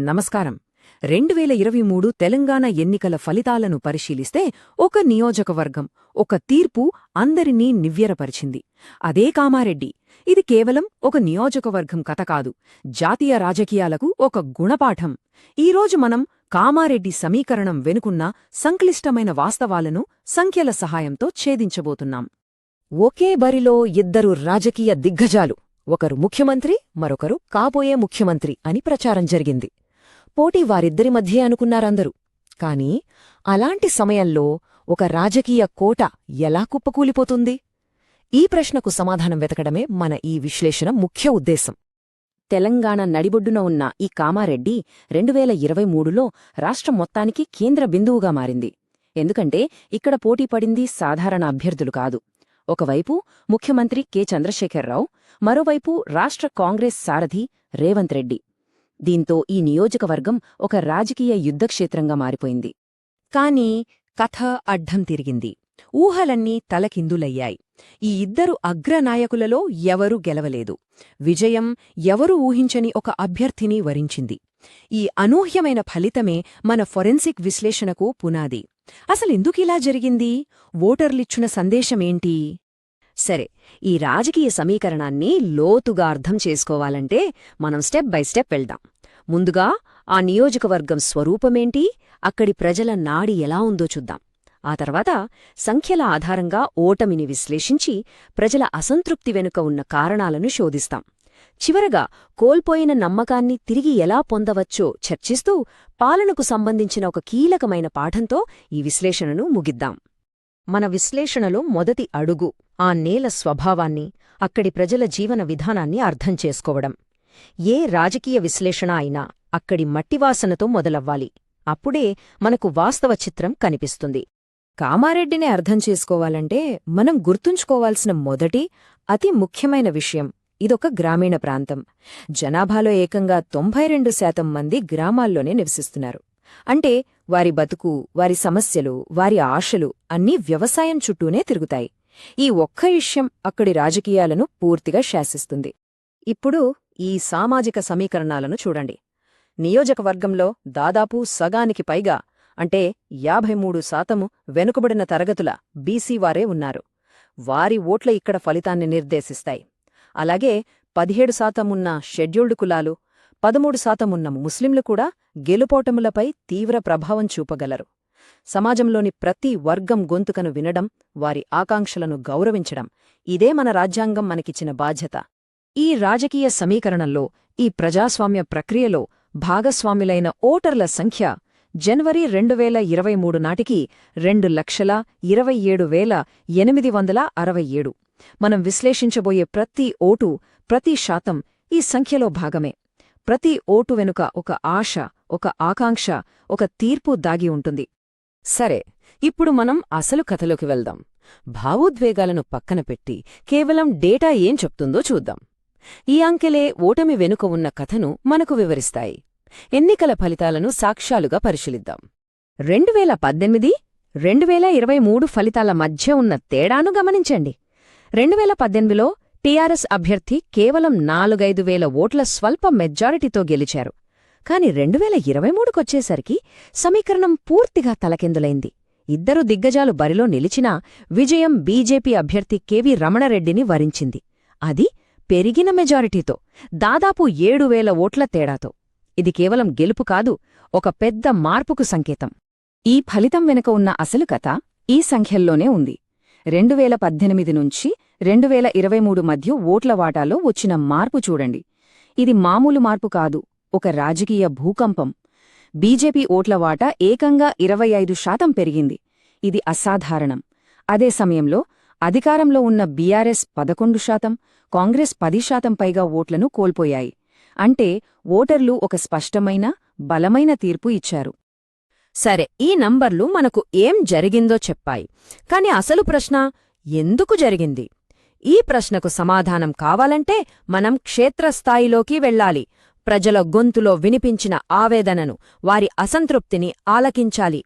నమస్కారం. 2023 తెలంగాణ ఎన్నికల ఫలితాలను పరిశీలిస్తే ఒక నియోజకవర్గం, ఒక తీర్పు అందరినీ నివ్వెరపరిచింది. అదే కామారెడ్డి. ఇది కేవలం ఒక నియోజకవర్గం కథ కాదు, జాతీయ రాజకీయాలకు ఒక గుణపాఠం. ఈరోజు మనం కామారెడ్డి సమీకరణం వెనుకున్న సంక్లిష్టమైన వాస్తవాలను సంఖ్యల సహాయంతో ఛేదించబోతున్నాం. ఒకే బరిలో ఇద్దరు రాజకీయ దిగ్గజాలు, ఒకరు ముఖ్యమంత్రి, మరొకరు కాబోయే ముఖ్యమంత్రి అని ప్రచారం జరిగింది. పోటీ వారిద్దరి మధ్యే అనుకున్నారందరూ. కాని అలాంటి సమయంలో ఒక రాజకీయ కోట ఎలా కుప్పకూలిపోతుంది? ఈ ప్రశ్నకు సమాధానం వెతకడమే మన ఈ విశ్లేషణ ముఖ్య ఉద్దేశం. తెలంగాణ నడిబొడ్డున ఉన్న ఈ కామారెడ్డి 2023లో రాష్ట్రం మొత్తానికి కేంద్ర బిందువుగా మారింది. ఎందుకంటే ఇక్కడ పోటీ పడింది సాధారణ అభ్యర్థులు కాదు. ఒకవైపు ముఖ్యమంత్రి కె చంద్రశేఖరరావు, మరోవైపు రాష్ట్ర కాంగ్రెస్ సారథి రేవంత్ రెడ్డి. దీంతో ఈ నియోజకవర్గం ఒక రాజకీయ యుద్ధక్షేత్రంగా మారిపోయింది. కాని కథ అడ్డం తిరిగింది. ఊహలన్నీ తలకిందులయ్యాయి. ఈ ఇద్దరు అగ్రనాయకులలో ఎవరూ గెలవలేదు. విజయం ఎవరూ ఊహించని ఒక అభ్యర్థిని వరించింది. ఈ అనూహ్యమైన ఫలితమే మన ఫొరెన్సిక్ విశ్లేషణకు పునాది. అసలెందుకిలా జరిగింది? ఓటర్లిచ్చిన సందేశమేంటి? సరే, ఈ రాజకీయ సమీకరణాన్ని లోతుగా అర్థం చేసుకోవాలంటే మనం స్టెప్ బై స్టెప్ వెళ్దాం. ముందుగా ఆ నియోజకవర్గం స్వరూపమేంటి, అక్కడి ప్రజల నాడి ఎలా ఉందో చూద్దాం. ఆ తర్వాత సంఖ్యల ఆధారంగా ఓటమిని విశ్లేషించి ప్రజల అసంతృప్తి వెనుక ఉన్న కారణాలను శోధిస్తాం. చివరగా కోల్పోయిన నమ్మకాన్ని తిరిగి ఎలా పొందవచ్చో చర్చిస్తూ పాలనకు సంబంధించిన ఒక కీలకమైన పాఠంతో ఈ విశ్లేషణను ముగిద్దాం. మన విశ్లేషణలో మొదటి అడుగు ఆ నేల స్వభావాన్ని, అక్కడి ప్రజల జీవన విధానాన్ని అర్థం చేసుకోవడం. ఏ రాజకీయ విశ్లేషణ అయినా అక్కడి మట్టివాసనతో మొదలవ్వాలి. అప్పుడే మనకు వాస్తవ చిత్రం కనిపిస్తుంది. కామారెడ్డిని అర్థం చేసుకోవాలంటే మనం గుర్తుంచుకోవాల్సిన మొదటి, అతి ముఖ్యమైన విషయం, ఇదొక గ్రామీణ ప్రాంతం. జనాభాలో ఏకంగా 92% మంది గ్రామాల్లోనే నివసిస్తున్నారు. అంటే వారి బతుకు, వారి సమస్యలు, వారి ఆశలు అన్నీ వ్యవసాయం చుట్టూనే తిరుగుతాయి. ఈ ఒక్క విషయం అక్కడి రాజకీయాలను పూర్తిగా శాసిస్తుంది. ఇప్పుడు ఈ సామాజిక సమీకరణాలను చూడండి. నియోజకవర్గంలో దాదాపు సగానికి పైగా, అంటే 53% వెనుకబడిన తరగతుల బీసీవారే ఉన్నారు. వారి ఓట్ల ఇక్కడ ఫలితాన్ని నిర్దేశిస్తాయి. అలాగే 17% ఉన్న షెడ్యూల్డ్ కులాలు, 13% ఉన్న ముస్లింలు కూడా గెలుపోటములపై తీవ్ర ప్రభావం చూపగలరు. సమాజంలోని ప్రతి వర్గం గొంతుకను వినడం, వారి ఆకాంక్షలను గౌరవించడం, ఇదే మన రాజ్యాంగం మనకిచ్చిన బాధ్యత. ఈ రాజకీయ సమీకరణంలో, ఈ ప్రజాస్వామ్య ప్రక్రియలో భాగస్వాములైన ఓటర్ల సంఖ్య జనవరి 2023 నాటికి 2,27,867. మనం విశ్లేషించబోయే ప్రతి ఓటు, ప్రతి శాతం ఈ సంఖ్యలో భాగమే. ప్రతి ఓటు వెనుక ఒక ఆశ, ఒక ఆకాంక్ష, ఒక తీర్పు దాగి ఉంటుంది. సరే, ఇప్పుడు మనం అసలు కథలోకి వెళ్దాం. భావోద్వేగాలను పక్కన పెట్టి కేవలం డేటా ఏం చెప్తుందో చూద్దాం. ఈ అంకెలే ఓటమి వెనుక ఉన్న కథను మనకు వివరిస్తాయి. ఎన్నికల ఫలితాలను సాక్ష్యాలుగా పరిశీలిద్దాం. 2018, 2023 ఫలితాల మధ్య ఉన్న తేడాను గమనించండి. 2018లో టీఆర్ఎస్ అభ్యర్థి కేవలం 4-5 వేల ఓట్ల స్వల్ప మెజారిటీతో గెలిచారు. కాని 2023కొచ్చేసరికి సమీకరణం పూర్తిగా తలకిందులైంది. ఇద్దరు దిగ్గజాలు బరిలో నిలిచినా విజయం బీజేపీ అభ్యర్థి కెవి రమణరెడ్డిని వరించింది. అది పెరిగిన మెజారిటీతో, దాదాపు 7,000 ఓట్ల తేడాతో. ఇది కేవలం గెలుపు కాదు, ఒక పెద్ద మార్పుకు సంకేతం. ఈ ఫలితం వెనుక ఉన్న అసలు కథ ఈ సంఖ్యల్లోనే ఉంది. 2018 నుంచి 2023 మధ్య ఓట్ల వాటాలో వచ్చిన మార్పు చూడండి. ఇది మామూలు మార్పు కాదు, ఒక రాజకీయ భూకంపం. బీజేపీ ఓట్ల వాటా ఏకంగా 25% పెరిగింది. ఇది అసాధారణం. అదే సమయంలో అధికారంలో ఉన్న బీఆర్ఎస్ 11%, కాంగ్రెస్ 10% పైగా ఓట్లను కోల్పోయాయి. అంటే ఓటర్లు ఒక స్పష్టమైన, బలమైన తీర్పు ఇచ్చారు. సరే, ఈ నంబర్లు మనకు ఏం జరిగిందో చెప్పాయి. కాని అసలు ప్రశ్న, ఎందుకు జరిగింది? ఈ ప్రశ్నకు సమాధానం కావాలంటే మనం క్షేత్రస్థాయిలోకి వెళ్ళాలి. ప్రజల గొంతులో వినిపించిన ఆవేదనను, వారి అసంతృప్తిని ఆలకించాలి.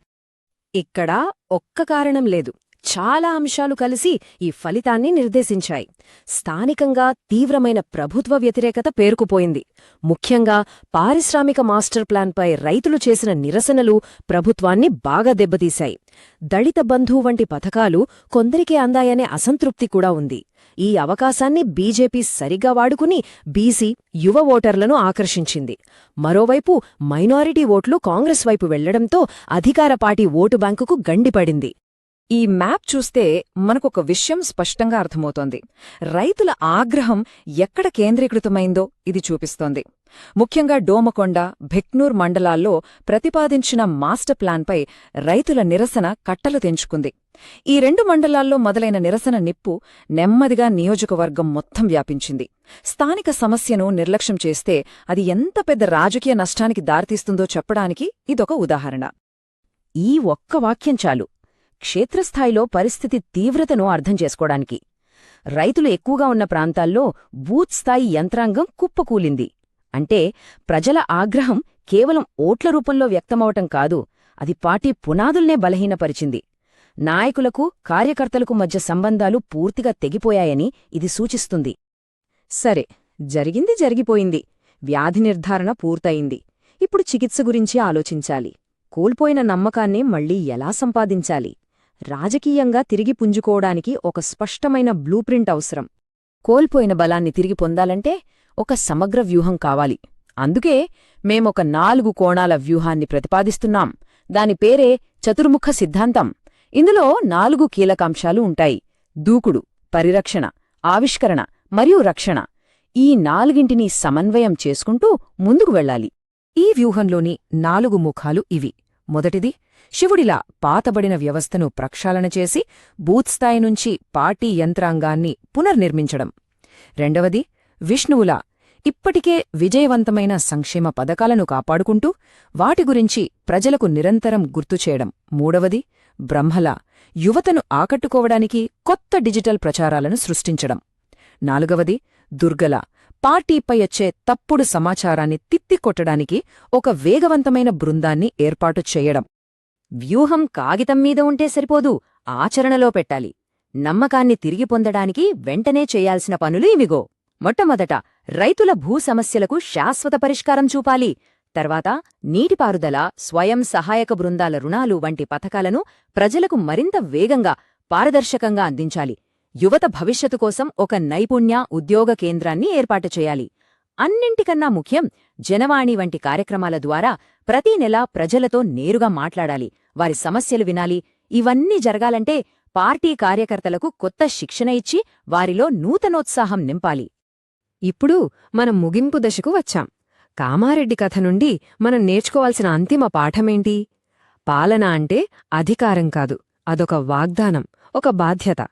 ఇక్కడ ఒక్క కారణం లేదు, చాలా అంశాలు కలిసి ఈ ఫలితాన్ని నిర్దేశించాయి. స్థానికంగా తీవ్రమైన ప్రభుత్వ వ్యతిరేకత పేరుకుపోయింది. ముఖ్యంగా పారిశ్రామిక మాస్టర్ ప్లాన్పై రైతులు చేసిన నిరసనలు ప్రభుత్వాన్ని బాగా దెబ్బతీశాయి. దళిత బంధు వంటి పథకాలు కొందరికే అందాయనే అసంతృప్తి కూడా ఉంది. ఈ అవకాశాన్ని బీజేపీ సరిగ్గా వాడుకుని బీసీ, యువ ఓటర్లను ఆకర్షించింది. మరోవైపు మైనారిటీ ఓట్లు కాంగ్రెస్ వైపు వెళ్లడంతో అధికార పార్టీ ఓటు బ్యాంకుకు గండిపడింది. ఈ మ్యాప్ చూస్తే మనకొక విషయం స్పష్టంగా అర్థమవుతోంది. రైతుల ఆగ్రహం ఎక్కడ కేంద్రీకృతమైందో ఇది చూపిస్తోంది. ముఖ్యంగా డోమకొండ, భిక్నూర్ మండలాల్లో ప్రతిపాదించిన మాస్టర్ ప్లాన్పై రైతుల నిరసన కట్టలు తెంచుకుంది. ఈ 2 మండలాల్లో మొదలైన నిరసన నిప్పు నెమ్మదిగా నియోజకవర్గం మొత్తం వ్యాపించింది. స్థానిక సమస్యను నిర్లక్ష్యం చేస్తే అది ఎంత పెద్ద రాజకీయ నష్టానికి దారితీస్తుందో చెప్పడానికి ఇదొక ఉదాహరణ. ఈ ఒక్క వాక్యం చాలు క్షేత్రస్థాయిలో పరిస్థితి తీవ్రతను అర్థం చేసుకోవడానికి. రైతులు ఎక్కువగా ఉన్న ప్రాంతాల్లో బూత్ స్థాయి యంత్రాంగం కుప్పకూలింది. అంటే ప్రజల ఆగ్రహం కేవలం ఓట్ల రూపంలో వ్యక్తమవటం కాదు, అది పార్టీ పునాదుల్నే బలహీనపరిచింది. నాయకులకు, కార్యకర్తలకు మధ్య సంబంధాలు పూర్తిగా తెగిపోయాయని ఇది సూచిస్తుంది. సరే, జరిగింది జరిగిపోయింది. వ్యాధి నిర్ధారణ పూర్తయింది. ఇప్పుడు చికిత్స గురించి ఆలోచించాలి. కోల్పోయిన నమ్మకాన్ని మళ్లీ ఎలా సంపాదించాలి? రాజకీయంగా తిరిగి పుంజుకోవడానికి ఒక స్పష్టమైన బ్లూప్రింట్ అవసరం. కోల్పోయిన బలాన్ని తిరిగి పొందాలంటే ఒక సమగ్ర వ్యూహం కావాలి. అందుకే మేమొక 4 కోణాల వ్యూహాన్ని ప్రతిపాదిస్తున్నాం. దాని పేరే చతుర్ముఖ సిద్ధాంతం. ఇందులో 4 కీలకాంశాలు ఉంటాయి: దూకుడు, పరిరక్షణ, ఆవిష్కరణ మరియు రక్షణ. ఈ 4ంటినీ సమన్వయం చేసుకుంటూ ముందుకు వెళ్ళాలి. ఈ వ్యూహంలోని 4 ముఖాలు ఇవి. మొదటిది, శివుడిలా పాతబడిన వ్యవస్థను ప్రక్షాళన చేసి బూత్స్థాయి నుంచి పార్టీ యంత్రాంగాన్ని పునర్నిర్మించడం. రెండవది, విష్ణువులా ఇప్పటికే విజయవంతమైన సంక్షేమ పథకాలను కాపాడుకుంటూ వాటి గురించి ప్రజలకు నిరంతరం గుర్తుచేయడం. మూడవది, బ్రహ్మలా యువతను ఆకట్టుకోవడానికి కొత్త డిజిటల్ ప్రచారాలను సృష్టించడం. నాలుగవది, దుర్గలా పార్టీపై వచ్చే తప్పుడు సమాచారాన్ని తిత్తికొట్టడానికి ఒక వేగవంతమైన బృందాన్ని ఏర్పాటు చేయడం. వ్యూహం కాగితం మీద ఉంటే సరిపోదు, ఆచరణలో పెట్టాలి. నమ్మకాన్ని తిరిగి పొందడానికి వెంటనే చేయాల్సిన పనులు ఇవిగో. మొట్టమొదట రైతుల భూ సమస్యలకు శాశ్వత పరిష్కారం చూపాలి. తర్వాత నీటిపారుదల, స్వయం సహాయక బృందాల రుణాలు వంటి పథకాలను ప్రజలకు మరింత వేగంగా, పారదర్శకంగా అందించాలి. యువత భవిష్యత్తు కోసం ఒక నైపుణ్య ఉద్యోగ కేంద్రాన్ని ఏర్పాటు చేయాలి. అన్నింటికన్నా ముఖ్యం, జనవాణి వంటి కార్యక్రమాల ద్వారా ప్రతీ నెలా ప్రజలతో నేరుగా మాట్లాడాలి, వారి సమస్యలు వినాలి. ఇవన్నీ జరగాలంటే పార్టీ కార్యకర్తలకు కొత్త శిక్షణ ఇచ్చి వారిలో నూతనోత్సాహం నింపాలి. ఇప్పుడు మనం ముగింపు దశకు వచ్చాం. కామారెడ్డి కథ నుండి మనం నేర్చుకోవాల్సిన అంతిమ పాఠమేంటి? పాలన అంటే అధికారం కాదు, అదొక వాగ్దానం, ఒక బాధ్యత.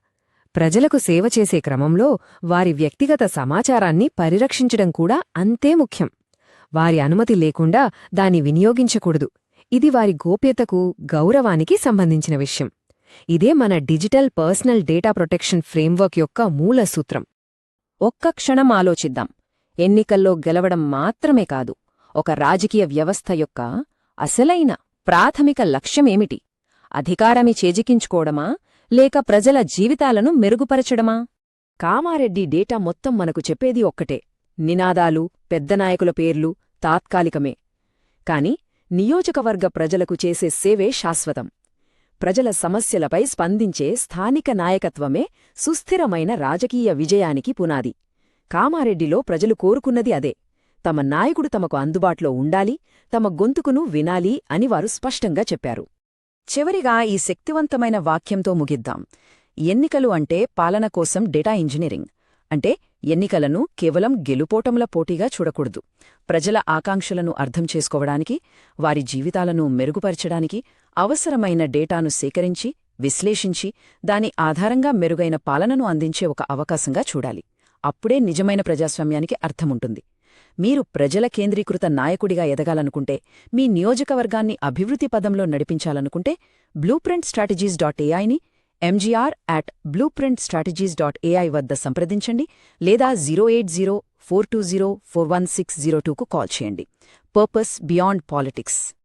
ప్రజలకు సేవ చేసే క్రమంలో వారి వ్యక్తిగత సమాచారాన్ని పరిరక్షించడం కూడా అంతే ముఖ్యం. వారి అనుమతి లేకుండా దాన్ని వినియోగించకూడదు. ఇది వారి గోప్యతకు, గౌరవానికి సంబంధించిన విషయం. ఇదే మన digital personal data protection framework యొక్క మూల సూత్రం. ఒక్క క్షణం ఆలోచిద్దాం. ఎన్నికల్లో గెలవడం మాత్రమే కాదు, ఒక రాజకీయ వ్యవస్థ యొక్క అసలైన ప్రాథమిక లక్ష్యమేమిటి? అధికారాన్ని చేజిక్కించుకోవడమా, లేక ప్రజల జీవితాలను మెరుగుపరచడమా? కామారెడ్డి డేటా మొత్తం మనకు చెప్పేది ఒక్కటే: నినాదాలు, పెద్ద నాయకుల పేర్లు తాత్కాలికమే. కాని నియోజకవర్గ ప్రజలకు చేసే సేవే శాశ్వతం. ప్రజల సమస్యలపై స్పందించే స్థానిక నాయకత్వమే సుస్థిరమైన రాజకీయ విజయానికి పునాది. కామారెడ్డిలో ప్రజలు కోరుకున్నది అదే. తమ నాయకుడు తమకు అందుబాటులో ఉండాలి, తమ గొంతుకును వినాలి అని వారు స్పష్టంగా చెప్పారు. చివరిగా ఈ శక్తివంతమైన వాక్యంతో ముగిద్దాం. ఎన్నికలు అంటే పాలన కోసం డేటా ఇంజనీరింగ్. అంటే ఎన్నికలను కేవలం గెలుపోటముల పోటీగా చూడకూడదు. ప్రజల ఆకాంక్షలను అర్థం చేసుకోవడానికి, వారి జీవితాలను మెరుగుపరచడానికి అవసరమైన డేటాను సేకరించి, విశ్లేషించి, దాని ఆధారంగా మెరుగైన పాలనను అందించే ఒక అవకాశంగా చూడాలి. అప్పుడే నిజమైన ప్రజాస్వామ్యానికి అర్థముంటుంది. మీరు ప్రజల కేంద్రీకృత నాయకుడిగా ఎదగాలనుకుంటే, మీ నియోజకవర్గాన్ని అభివృద్ధి పదంలో నడిపించాలనుకుంటే blueprintstrategies.aiని mgr@blueprintstrategies.ai వద్ద సంప్రదించండి, లేదా 08042041602కు కాల్ చేయండి. Purpose beyond politics.